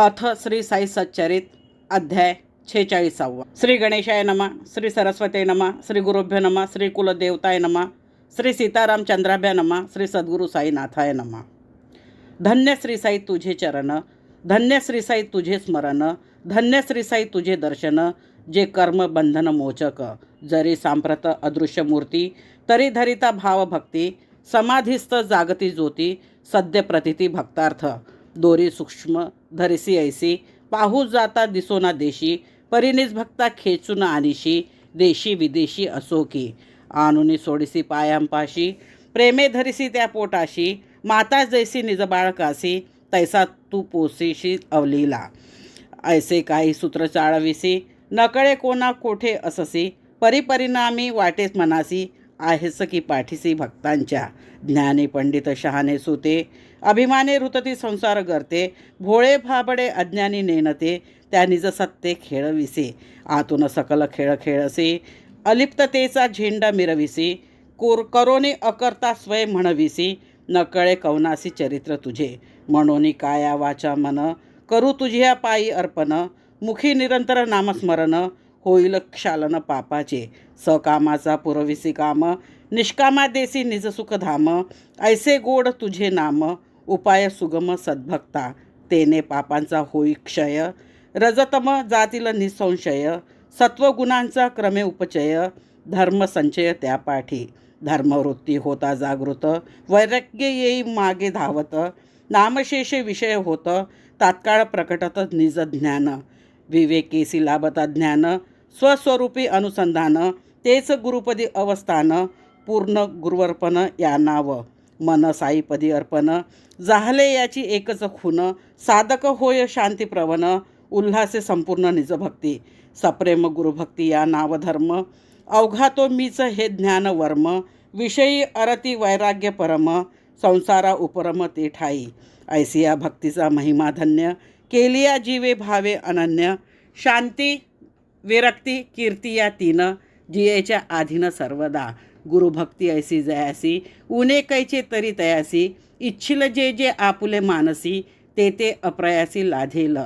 अथ श्री साई सच्चरित अध्याय 46. श्री गणेशाय नमः, श्री सरस्वती नमः, श्री गुरुभ्यो नमः, श्री कुलदेवताय नमः, श्री सीतारामचंद्राभ्या नमः, श्री सद्गुरु साईनाथाय नमः. धन्य श्री साई तुझे चरण, धन्य श्री साई तुझे स्मरण, धन्य श्री साई तुझे दर्शन, जे कर्म बंधन मोचक. जरी सांप्रत अदृश्य मूर्ती, तरी धरिता भावभक्ती, समाधीस्थ जागती ज्योती, सद्य प्रतिती भक्तार्थ. दोरी सूक्ष्म धरिसी ऐसी, पाहू जाता दिसोना देशी, परिनिज भक्ता खेचून आनिशी, देशी विदेशी असो की. आणुनी सोडिसी पायांपाशी, प्रेमे धरिसी त्या पोटाशी, माता जैसी निज बाळकासी, तैसा तू पोसीशी अवलीला. ऐसे काही सूत्र चाळविसी, नकळे कोणा कोठे अससी, परिपरिणामी वाटेस मनासी, आहेस की पाठीसी भक्तांच्या. ज्ञानी पंडित शहाणे सुते, अभिमाने रुतती संसार करते, भोळे भाबडे अज्ञानी नेनते, त्या निज सत्ते खेळविसे. आतून सकल खेळ खेळसे, अलिप्ततेचा झेंडा मिरविसी, करोनी अकर्ता स्वय म्हणविसी, नकळे कवनासी चरित्र तुझे. म्हणून काया वाचा मन, करू तुझ्या पायी अर्पण, मुखी निरंतर नामस्मरण, होईल क्षालन पापाचे. सकामाचा पुरविसी काम, निष्कामा देसी निज सुखधाम, ऐसे गोड तुझे नाम, उपाय सुगम सद्भक्ता. तेने पापांचा होई क्षय, रजतम जातील निसंशय, सत्वगुणांचा क्रमे उपचय, धर्म संचय त्या पाठी. धर्मवृत्ती होता जागृत, वैराग्य येई मागे धावत, नामशेषे विषय होत, तात्काळ प्रकटत निज ज्ञान. विवेकेसी लाभता ज्ञान, स्वस्वरूपी अनुसंधान, तेच गुरुपदी अवस्थान, पूर्ण गुरुवर्पण या नाव. मन साईपदी अर्पण, जाहले याची एकच खून, साधक होय शांती प्रवण, उल्हासे संपूर्ण निजभक्ती. सप्रेम गुरुभक्ती या नाव धर्म, अवघा तो मीच हे ज्ञान वर्म, विषयी अरती वैराग्य परम, संसारा उपरम ते ठाई. ऐसी या भक्तीचा महिमा धन्य, केलिया जीवे भावे अनन्य, शांती विरक्ती कीर्ती या तीन, जियेच्या आधीन सर्वदा. गुरुभक्ती ऐसी जयासी, उने कैचे तरी तयासी, इच्छिल जे जे आपुले मानसी, ते ते अप्रयासी लाधेल.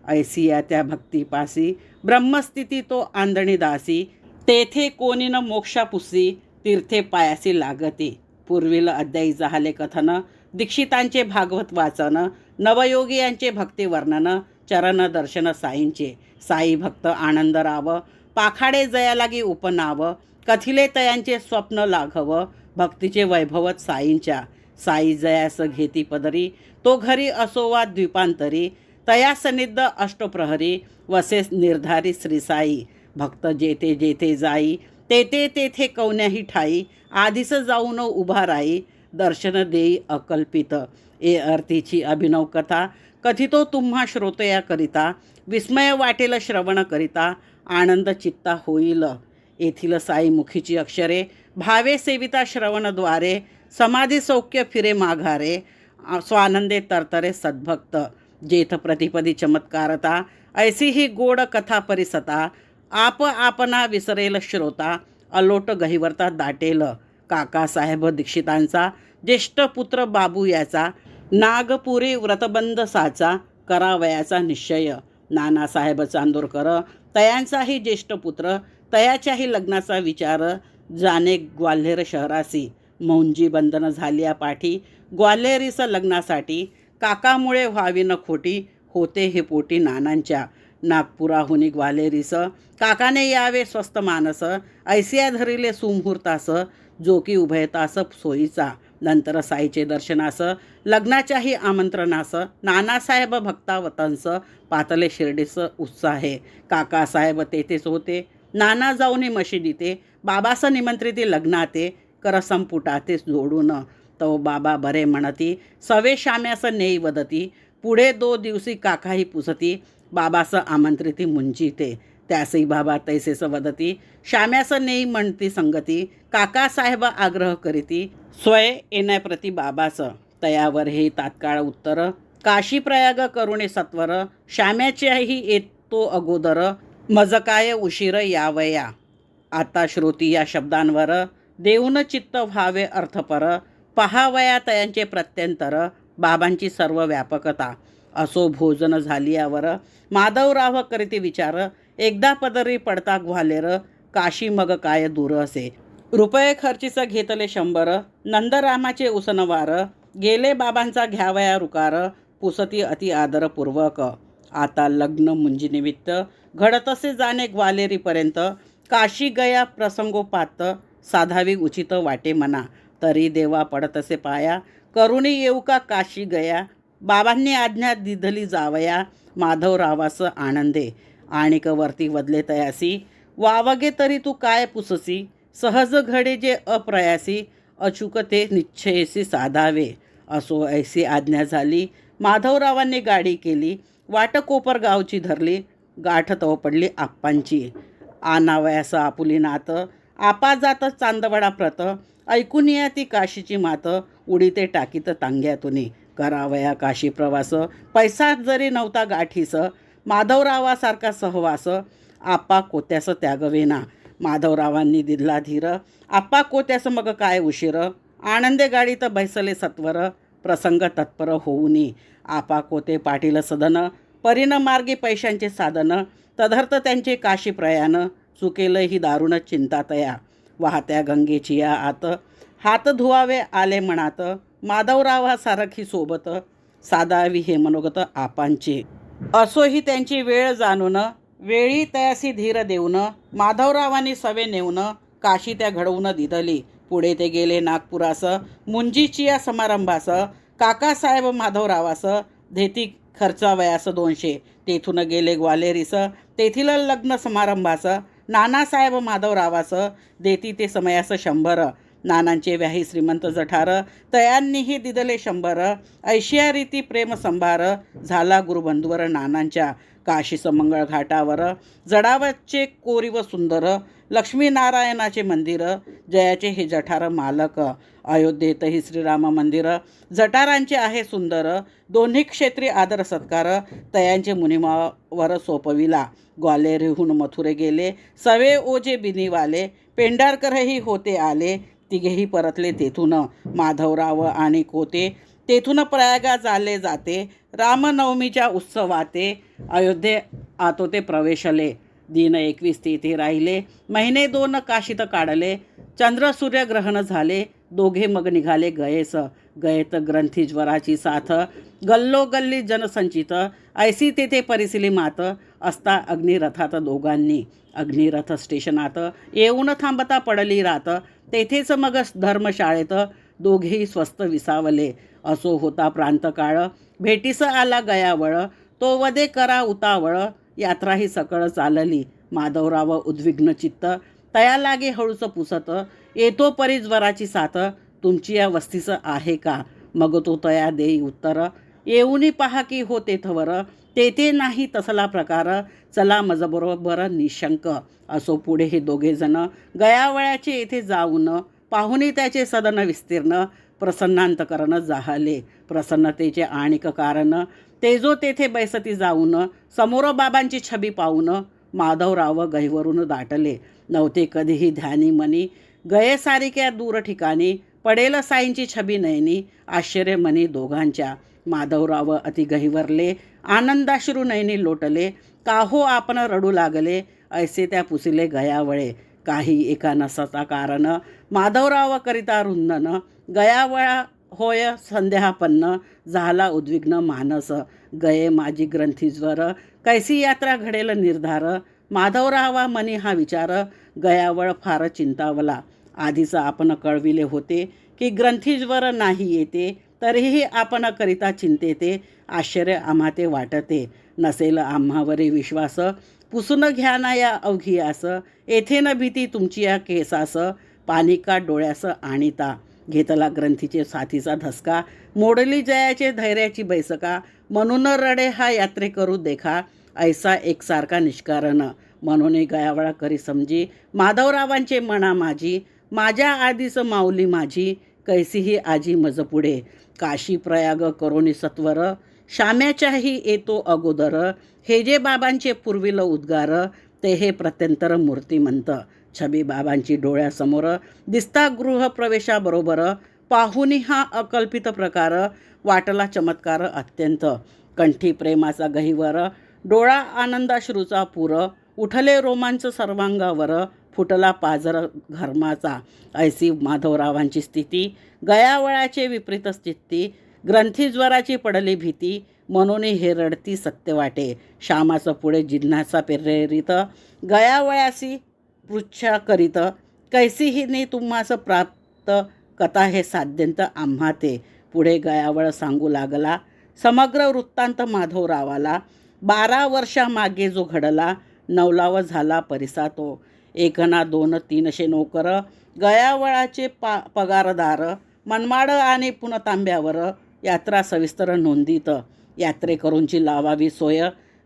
ऐसी या त्या भक्तीपासी, ब्रह्मस्थिती तो आंदणी दासी, तेथे कोणी न मोक्षा पुसी, तीर्थे पायासी लागते. पूर्वील अध्यायी झाले कथन, दीक्षितांचे भागवत वाचन, नवयोगियांचे भक्ती वर्णन, चरण दर्शन साईंचे. साई भक्त आनंद राव, पाखाडे जया लागी उपनाव, कथिले तयांचे स्वप्न लाघव, भक्तीचे वैभवत साईंच्या. साई जयास घेती पदरी, तो घरी असोवा द्वीपांतरी, तया सनिध अष्टप्रहरी, वसेस निर्धारी श्री साई. भक्त जेथे जेथे जाई, तेथे तेथे कवन्याही ठाई, आधीस जाऊन उभा राई, दर्शन देई अकल्पित. ए अर्थीची अभिनव कथा, कथितो तुम्हा श्रोतया करिता, विस्मय वाटेल श्रवण करिता, आनंद चित्ता होईल. येथील साई मुखीची अक्षरे, भावे सेविता श्रवणद्वारे, समाधी सौख्य फिरे माघारे, स्वानंदे तरतरे सद्भक्त. जेथ प्रतिपदी चमत्कारता, ऐसी ही गोड कथा परिसता, आप आपणा विसरेल श्रोता, अलोट गहिवरता दाटेल. काकासाहेब दीक्षितांचा ज्येष्ठ पुत्र बाबू याचा, नागपुरी व्रतबंध साचा, करावयाचा निश्चय. नानासाहेब चांदोरकर तयांचाही ज्येष्ठ पुत्र, तयाच्याही लग्नाचा विचार, जाणे ग्वाल्हेर शहरासी. मौंजी बंधन झाल्या पाठी, ग्वाल्हेरीस लग्नासाठी, काकामुळे व्हावी न खोटी, होते हे पोटी नानांच्या. नागपुराहुनी ग्वाल्हेरीस, काकाने यावे स्वस्त मानस, ऐसिया धरिले सुमुहूर्तास, जो की उभयतास सोयीचा. नंतर साईचे दर्शनास, लग्नाच्याही आमंत्रणास, नानासाहेब भक्तावतंस, पातले शिर्डीस उत्साहे. काकासाहेब तेथेच होते, नाना जाऊनी मशिदीते, बाबास निमंत्रिती लग्नाते, करसंपुटाते जोडून. तो बाबा बरे म्हणती, सवे शाम्यास नेई वदती, पुढे 2 दिवसी काकाही पुसती, बाबास आमंत्रिती मुंजीते. त्यासही बाबा तैसेस वदती, शाम्यास नेई म्हणती संगती, काकासाहेब आग्रह करीती, स्वय येण्याप्रती बाबास. तयावर हे तात्काळ उत्तर, काशी प्रयाग करुणे सत्वर, शाम्याच्याही येतो अगोदर, मज काय उशीर यावया. आता श्रोती या शब्दांवर, देऊन चित्त व्हावे अर्थपर, पहावया तयांचे प्रत्यंतर, बाबांची सर्व व्यापकता. असो भोजन झालियावर माधवराव करीती विचार, एकदा पदरी पडता ग्वालेर, काशी मग काय दूर असे. रुपये खर्चीच घेतले 100, नंदरामाचे उसनवार, गेले बाबांचा घ्यावया रुकार, पुसती अति आदरपूर्वक. आता लग्न मुंजीनिमित्त घडतसे जाणे ग्वालेरीपर्यंत, काशी गया प्रसंगोपात, साधावी उचित वाटे मना. तरी देवा पडतसे पाया, करुणी येऊ का काशी गया, बाबांनी आज्ञा दिधली जावया, माधवरावास आनंदे. आणिक वरती वदले तयासी, वावगे तरी तू काय पुससी, सहज घडे जे अप्रयासी, अचूक ते निश्चयसी साधावे. असो ऐसी आज्ञा झाली. माधवरावांनी गाडी केली, वाट कोपरगावची धरली, गाठ तव पडली आप्पांची. आनावयास आपुली नात, आपा जात चांदवडा प्रत, ऐकून या ती काशीची मात, उडीते टाकीत तांग्यातुनी. करावया काशी प्रवास, पैसा जरी नव्हता गाठीस, माधवरावासारखा सहवास, आपा कोत्यास त्यागवेना. माधवरावांनी दिला धीर, आपा कोत्यास मग काय उशीर, आनंदे गाडीत बैसले सत्वर, प्रसंग तत्पर होऊनी. आपा कोते पाटील सदन, परिण मार्गी पैशांचे साधन, तदर्थ त्यांचे काशी प्रयाण, चुकेलं ही दारुण चिंता तया. वाहत्या गंगेची या आत, हात धुवावे आले मनात, माधवरावा सारखी सोबत, साधावी हे मनोगत आपांचे. असो ही त्यांची वेळ जाणून, वेळी तयासी धीर देऊन, माधवरावांनी सवे नेऊन, काशी त्या घडवून दिधली. पुढे ते गेले नागपुरास, मुंजीची या समारंभास, काकासाहेब माधवरावास, धेती खर्चावयास 200. तेथून गेले ग्वालेरीस, तेथील लग्न समारंभास, नानासाहेब माधवरावास, देती ते समयास 100. नानांचे व्याही श्रीमंत जठार, तयांनीही दिदले 100. ऐशिया रीती प्रेम संभार, झाला गुरुबंधूवर नानांच्या. काशीस मंगळ घाटावर, जडावचे कोरी व सुंदर, लक्ष्मीनारायणाचे मंदिर, जयाचे हे जठार मालक. अयोध्येतही श्रीराम मंदिर, जठारांचे आहे सुंदर, दोन्ही क्षेत्री आदर सत्कार, तयांचे मुनिमावर सोपविला. ग्वालेरीहून मथुरे गेले, सवे ओजे बिनीवाले, पेंढारकरही होते आले, तिघेही परतले तेथून. माधवराव आणि कोते तेथून प्रयागा आले जाते, रामनवमीच्या उत्सवाते, अयोध्ये आतोते प्रवेशले. दिन 21 तेथे राहिले, महिने 2 काशीत काढले, चंद्र सूर्यग्रहण झाले, दोघे मग निघाले गयेस. गयेत ग्रंथी ज्वराची साथ, गल्लोगल्ली जनसंचित, ऐसी तेथे परिसिली मात, असता अग्निरथात दोघांनी. अग्निरथ स्टेशनात येऊन थांबता पडली रात, तेथेच मग धर्मशाळेत दोघेही स्वस्त विसावले. असो होता प्रांतकाळ, भेटीस आला गयावळ, तो वदे करा उतावळ, यात्राही सकळ चालली. माधवराव उद्विग्न चित्त, तया लागे हळूच पुसत, येतो परी ज्वराची साथ, तुमची या वस्तीस आहे का. मग तो तया देई उत्तर, येऊनी पहा की हो तेथवर, तेथे नाही तसला प्रकार, चला मजबरोबर निशंक. असो पुढे हे दोघे जण गयावळ्याचे येथे जाऊन, पाहुणी त्याचे सदन विस्तीर्ण, प्रसन्नांतकरण जाहले. प्रसन्नतेचे आणिक कारण, तेजो तेथे बैसती जाऊन, समोर बाबांची छबी पाहून, माधवराव गहीवरून दाटले. नव्हते कधीही ध्यानी मनी, गये सारिक्या दूर ठिकाणी, पडेल साईंची छबी नयनी, आश्चर्य मनी दोघांच्या. माधवराव अति गहिवरले, आनंदाश्रू नयनी लोटले, काहो आपण रडू लागले, ऐसे त्या पुसिले गयावळे. काही एका नसता कारण, माधवराव करिता रुंदन, गयावळा होय संध्यापन्न, झाला उद्विग्न मानस. गये माझी ग्रंथीज्वर, कैसी यात्रा घडेल निर्धार, माधवरावा मनी हा विचार, गयावळ फार चिंतावला. आधीच आपण कळविले होते की ग्रंथीज्वर नाही येते, तरीही आपण करिता चिंतेते, आश्चर्य आम्हा ते वाटते. नसेल आम्हावरी विश्वास, पुसून घ्या ना या अवघियास, येथे न भीती तुमची या केसास, पाणी का डोळ्यास आणिता. घेतला ग्रंथीचे साथीचा धसका, मोडली जयाचे धैर्याची बैसका, म्हणून रडे हा यात्रे करू देखा, ऐसा एकसारखा निष्कारण. म्हणून गयावळा करी समजी, माधवरावांचे मना माझी, माझ्या आधीच माऊली माझी, कैसीही आजी मज पुढे. काशी प्रयाग करोनी सत्वर, शाम्याच्याही येतो अगोदर, हे जे बाबांचे पूर्वील उद्गार, ते हे प्रत्यंतर मूर्तिमंत. छबी बाबांची डोळ्यासमोर दिसता गृहप्रवेशाबरोबर, पाहुनी हा अकल्पित प्रकार, वाटला चमत्कार अत्यंत. कंठी प्रेमाचा गहिवर, डोळा आनंदाश्रूचा पूर, उठले रोमांच सर्वांगावर, फुटला पाजर घर्माचा. ऐसी माधवरावांची स्थिती, गयावळाचे विपरीत स्थिती, ग्रंथीज्वराची पडली भीती, म्हणून हे रडती सत्य वाटे. श्यामाचं पुढे जिज्ञासा प्रेरित, गयावळासी पृच्छा करीत, कैसीही तुम्हास प्राप्त, कथा हे साध्यंत आम्हा ते. पुढे गयावळ सांगू लागला समग्र वृत्तांत माधवरावाला. 12 वर्षामागे जो घडला, नवलाव झाला परिसा तो. 1 ना 2 300 नोकर, गयावळाचे पगारदार, मनमाड आणि पुनतांब्यावर, यात्रा सविस्तर नोंदीत. यात्रेकरूंची लावावी सोय,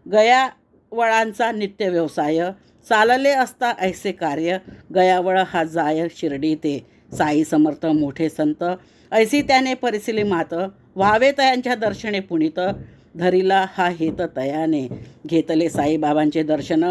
गयावळांचा नित्य व्यवसाय, चालले असता ऐसे कार्य, गयावळ हा जाय शिर्डी ते. साई समर्थ मोठे संत, ऐसी त्याने परिसिली मात, व्हावे तयांच्या दर्शने पुनीत, धरिला हा हेत तयाने. घेतले साईबाबांचे दर्शन,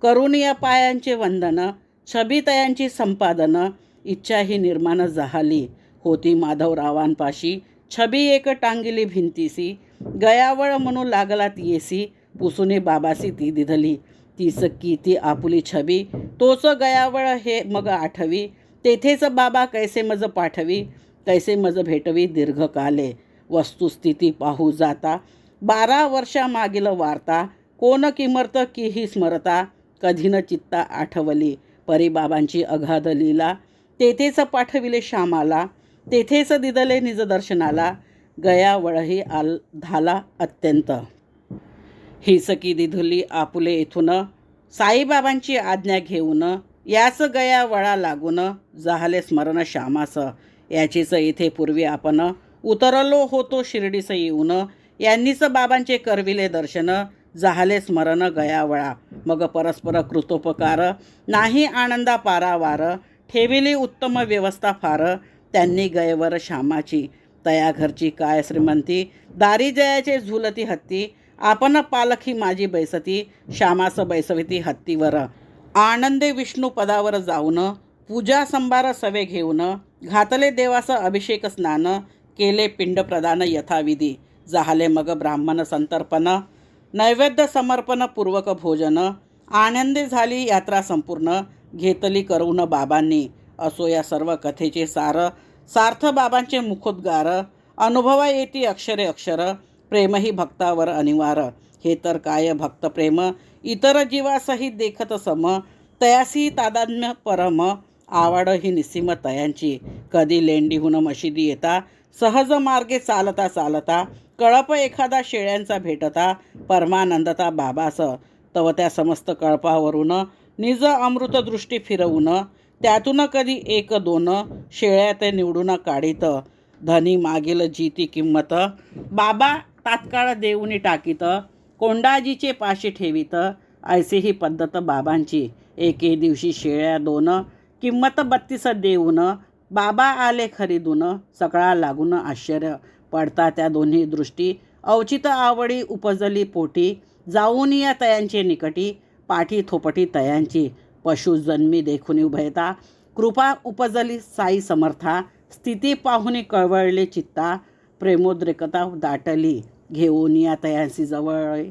करुणीय पायांचे वंदन, छबी तयांची संपादन, इच्छा ही निर्माण झाली, होती माधवरावांपाशी, छबी एक टांगिली भिंतीसी, गयावळ म्हणू लागला येसी, पुसुनी बाबासी ती दिधली. तीस की ती आपुली छबी, तोच गयावळ हे मग आठवी, तेथेच बाबा कैसे मज पाठवी, कैसे मज भेटवी दीर्घकाले. वस्तुस्थिती पाहू जाता, 12 वर्षामागील वार्ता, कोण किमर्त की ही स्मरता, कधी न चित्ता आठवली, परिबाबांची अगाध लीला, तेथेच पाठविले श्यामाला, तेथेच दिदले निजदर्शनाला, गयावळही धाला अत्यंत. हिसकी दिधुली आपुले येथून, साईबाबांची आज्ञा घेऊन, याच गयावळा लागून, जाहले स्मरण श्यामास. याचीच इथे पूर्वी आपण उतरलो होतो शिर्डीस येऊन, यांनीच बाबांचे करविले दर्शन, जाहले स्मरण गयावळा. मग परस्पर कृतोपकार, नाही आनंदा पारावार, ठेविली उत्तम व्यवस्था फार, त्यांनी गयवर श्यामाची. तया घरची काय श्रीमंती, दारी जयाचे झुलती हत्ती, आपण पालखी माझी बैसती, श्यामास बैसविती हत्तीवर. आनंदे विष्णू पदावर जाऊन, पूजा संभार सवे घेऊन, घातले देवास अभिषेक स्नान, केले पिंड प्रदान यथाविधी, जाहले मग ब्राह्मण संतर्पण, नैवेद्य समर्पण पूर्वक भोजन, आनंदी झाली यात्रा संपूर्ण, घेतली करून बाबांनी. असो या सर्व कथेचे सार, सार्थ बाबांचे मुखोद्गार, अनुभवा येती अक्षरे अक्षर, प्रेमही भक्तावर अनिवार. हे तर काय भक्त प्रेम, इतर जीवासही देखत सम, तयासी तादात्म्य परम, आवड ही निस्सीम तयांची. कधी लेंडीहून मशिदी येता, सहज मार्गे चालता चालता, कळप एखादा शेळ्यांचा भेटता, परमानंदता बाबास. तव त्या समस्त कळपावरून निज अमृतदृष्टी फिरवून, त्यातून कधी 1-2 शेळ्या ते निवडून काढीत. धनी मागील जी ती किंमत, बाबा तात्काळ देऊनी टाकीत, कोंडाजीचे पाशी ठेवीत, ऐसी ही पद्धत बाबांची. एके दिवशी शेळ्या 2, किंमत 32 देऊन, बाबा आले खरीदून, सकाळा लागून आश्चर्य, पडता त्या दोन्ही दृष्टी, औचित आवडी उपजली पोटी, जाऊन या तयांचे निकटी, पाठी थोपटी तयांची. पशु जन्मी देखुनी उभयता, कृपा उपजली साई समर्था, स्थिती पाहुनी कळवळले चित्ता, प्रेमोद्रेकता दाटली, घेऊन या तयांसी जवळ,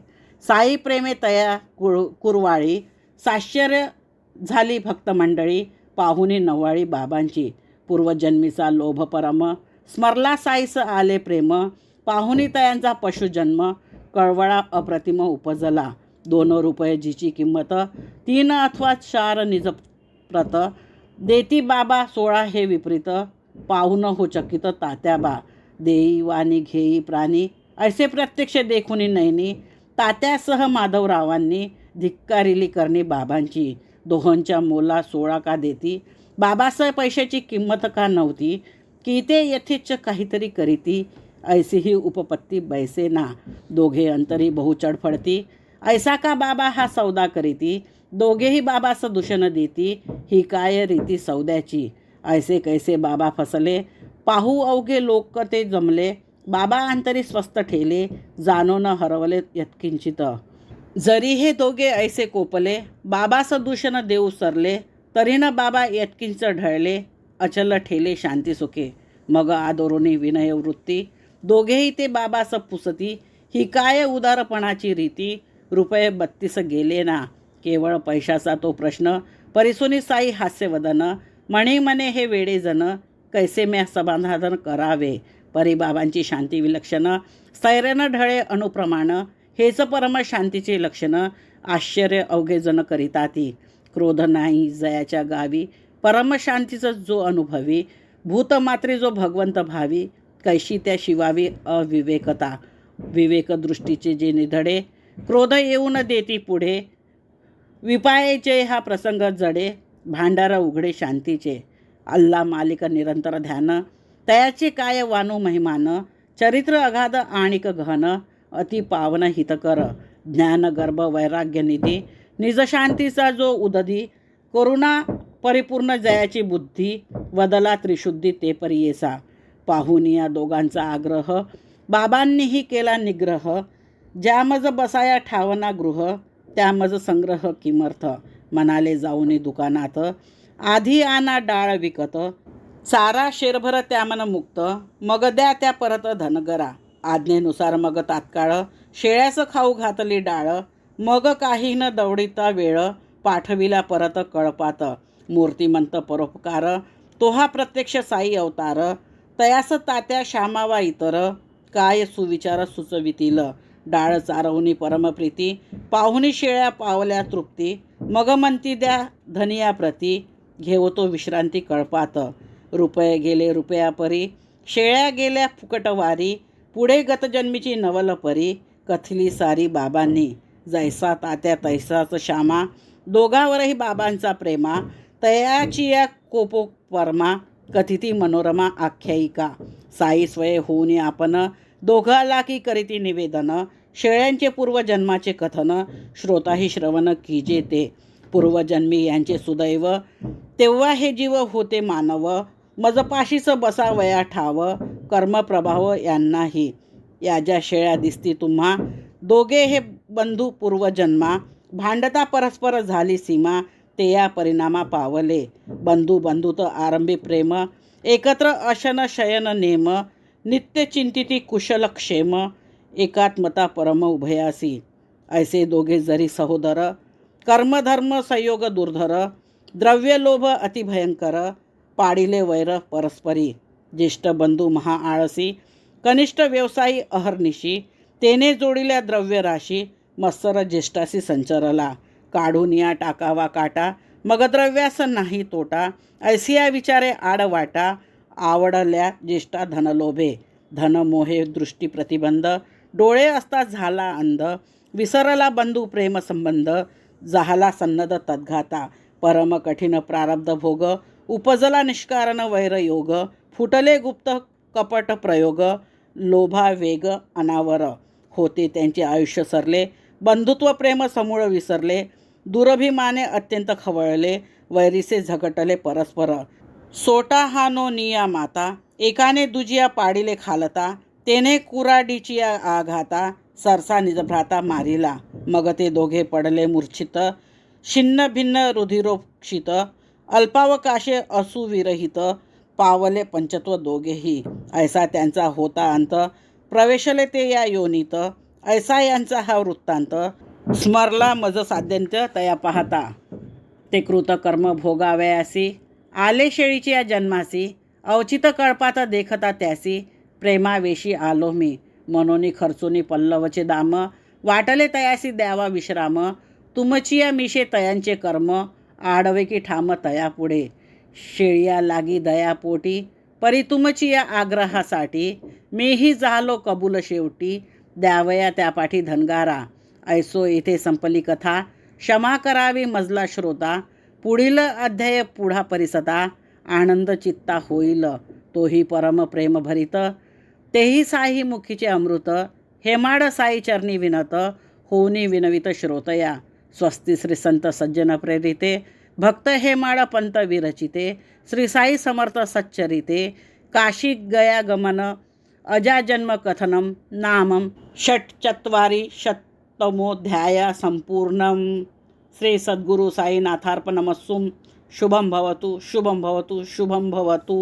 साई प्रेमे तया कुरवाळी, साश्चर्य झाली भक्त मंडळी, पाहुनी नवाळी बाबांची. पूर्वजन्मीचा लोभ परम, स्मरला साईस आले प्रेम, पाहुनी तयांचा पशुजन्म, कळवळा अप्रतिम उपजला. 2 रुपये जिची किंमत, 3 अथवा 4 निजप्रत, देती बाबा 16 हे विपरीत, पाहुन हो चकित तात्याबा, देई वाणी घेई प्राणी, ऐसे प्रत्यक्ष देखुनी नैनी, तात्यासह माधवरावांनी धिक्कारिली करणी बाबांची. दोहोंच्या मोला 16 का देती, बाबासह पैशाची किंमत का नव्हती, की ते यथेच्छ काहीतरी करीती, ऐसी ही उपपत्ती बैसे ना. दोघे अंतरी बहु चढफडती, ऐसा का बाबा हा सौदा करीती, दोघेही बाबास दूषण देती, ही काय रीती सौद्याची. ऐसे कैसे बाबा फसले, पाहू अवघे लोक ते जमले, बाबा अंतरी स्वस्त ठेले, जाणून हरवले यत्किंचित. जरी हे दोघे ऐसे कोपले, बाबास दूषण देऊ सरले, तरीन बाबा यत्किंच ढळले, अचल ठेले शांती सुखे. मग आदोरुनी विनय वृत्ती, दोघेही ते बाबास पुसती, ही काय उदारपणाची रीती, रुपये 32 गेले ना, केवळ पैशाचा तो प्रश्न. परिसुनी साई हास्यवदन, म्हणी मने हे वेडे जन, कैसे म्या समाधान करावे. परिबाबांची शांती विलक्षण, स्थैर्यानं ढळे अनुप्रमाण, हेच परम शांतीचे लक्षण. आश्चर्य अवघे जन करिताती, क्रोध नाही जयाच्या गावी. परमशांतीचं जो अनुभवी, भूतमात्री जो भगवंत भावी. कैशी त्या शिवावी अविवेकता, विवेकदृष्टीचे जे निधडे. क्रोध येऊन देती पुढे, विपायाचे हा प्रसंग जडे. भांडार उघडे शांतीचे, अल्ला मालिक निरंतर ध्यान. तयाचे काय वानू महिमान, चरित्र अगाध आणिक गहन. अति पावन हितकर, ज्ञान गर्भ वैराग्य निधी. निजशांतीचा जो उदधी, करुणा परिपूर्ण जयाची बुद्धी. वदला त्रिशुद्धी ते परियेसा, पाहून या दोघांचा आग्रह. बाबांनीही केला निग्रह, ज्यामज बसाया ठावना गृह. त्यामज संग्रह किमर्थ, म्हणाले जाऊनी दुकानात. आधी आणा डाळ विकत, चारा शेरभर त्यामन मुक्त. मग द्या त्या परत धनगरा, आज्ञेनुसार मग तात्काळ. शेळ्यास खाऊ घातली डाळ, मग काही न दवडीता वेळ. पाठविला परत कळपात, मूर्तिमंत परोपकार. तो हा प्रत्यक्ष साई अवतार, तयास तात्या श्यामावा इतर. काय सुविचार सुचवितील, डाळ चारवणी परमप्रीती. पाहुणी शेळ्या पावल्या तृप्ती, मग म्हणती द्या धनिया प्रती. घेवतो विश्रांती कळपात, रुपये गेले रुपया परी. शेळ्या गेल्या फुकटवारी, पुढे गतजन्मीची नवल परी. कथली सारी बाबांनी, जैसा तात्या तैसाच श्यामा. दोघावरही बाबांचा प्रेमा, तयाची या कोपोपरमा. कथिती मनोरमा आख्यायिका, साई स्वये होऊन आपण. दोघाला की करीती निवेदन, शेळ्यांचे पूर्वजन्माचे कथन. श्रोताही श्रवण कीजे ते, पूर्वजन्मी यांचे सुदैव. तेव्हा हे जीव होते मानव, मजपाशीच बसावया ठाव. कर्मप्रभाव यांनाही, या ज्या शेळ्या दिसती तुम्हा. दोघे हे बंधू पूर्वजन्मा, भांडता परस्पर झाली सीमा. ते या परिणामा पावले, बंधू बंधुत आरंभी प्रेम. एकत्र अशन शयन नेम, नित्य चिंतिती कुशलक्षेम. एकात्मता परम उभयासी, ऐसे दोघे जरी सहोदर. कर्मधर्म संयोग दुर्धर, द्रव्य लोभ अतिभयंकर. पाडिले वैर परस्परी, ज्येष्ठ बंधू महाआळसी. कनिष्ठ व्यवसायी अहर्निशी, तेने जोडिल्या द्रव्य राशी. मत्सर ज्येष्ठासी संचरला, काढून या टाकावा काटा. मग द्रव्यास नाही तोटा, ऐसिया विचारे आडवाटा. आवडल्या ज्येष्ठा धनलोभे, धनमोहे दृष्टी प्रतिबंध. डोळे असता झाला अंध, विसरला बंधू प्रेम संबंध. झाला सन्नद तद्घाता, परम कठीण प्रारब्ध भोग. उपजला निष्कारण वैरयोग, फुटले गुप्त कपट प्रयोग. लोभा वेग अनावर, होते त्यांचे आयुष्य सरले. बंधुत्व प्रेम समूळ विसरले, दुरभिमाने अत्यंत खवळले. वैरीसे झगटले परस्पर, सोटा हा नो निया माता. एकाने दुजिया पाडिले खालता, तेने कुराडीची आघाता. सरसा निजभ्राता मारिला, मग ते दोघे पडले मूर्छित. छिन्न भिन्न रुधिरोक्षित, अल्पावकाशे असुविरहित. पावले पंचत्व दोघेही, ऐसा त्यांचा होता अंत. प्रवेशले ते या योनीत, ऐसा यांचा हा वृत्तांत. स्मरला मज साध्यंत्य तया पाहता, ते कृतकर्म भोगावयासी. आले शेळीची या जन्मासी, अवचित कळपात देखता त्यासी. प्रेमावेशी आलो मी, मनोनी खर्चुनी पल्लवचे दाम. वाटले तयासी द्यावा विश्राम, तुमची या मिशे तयांचे कर्म. आडवे की ठाम तया पुढे, शेळिया लागी दयापोटी. परी तुमची या आग्रहासाठी, मीही झालो कबूल शेवटी. द्यावया त्यापाठी धनगारा, ऐसो येथे संपली कथा. क्षमा करावी मजला श्रोता, पुढील अध्याय पुढा परिसता. आनंद चित्ता होईल तोही परम प्रेम भरित, तेही साई मुखीचे अमृत. हेमाड साई चरणी विनत, होनी विनवित श्रोतया. स्वस्ती श्री संत सज्जन प्रेरिते, भक्त हेमाड पंत विरचिते. श्री साई समर्थ सच्चरिते, काशी गया गमन अजाजन्म कथनम. नामम षट्चत्वारि शतमोऽध्याय संपूर्णम. श्री सद्गुरु साईनाथार्पणमस्तु. शुभं भवतु, शुभं भवतु, शुभं भवतु.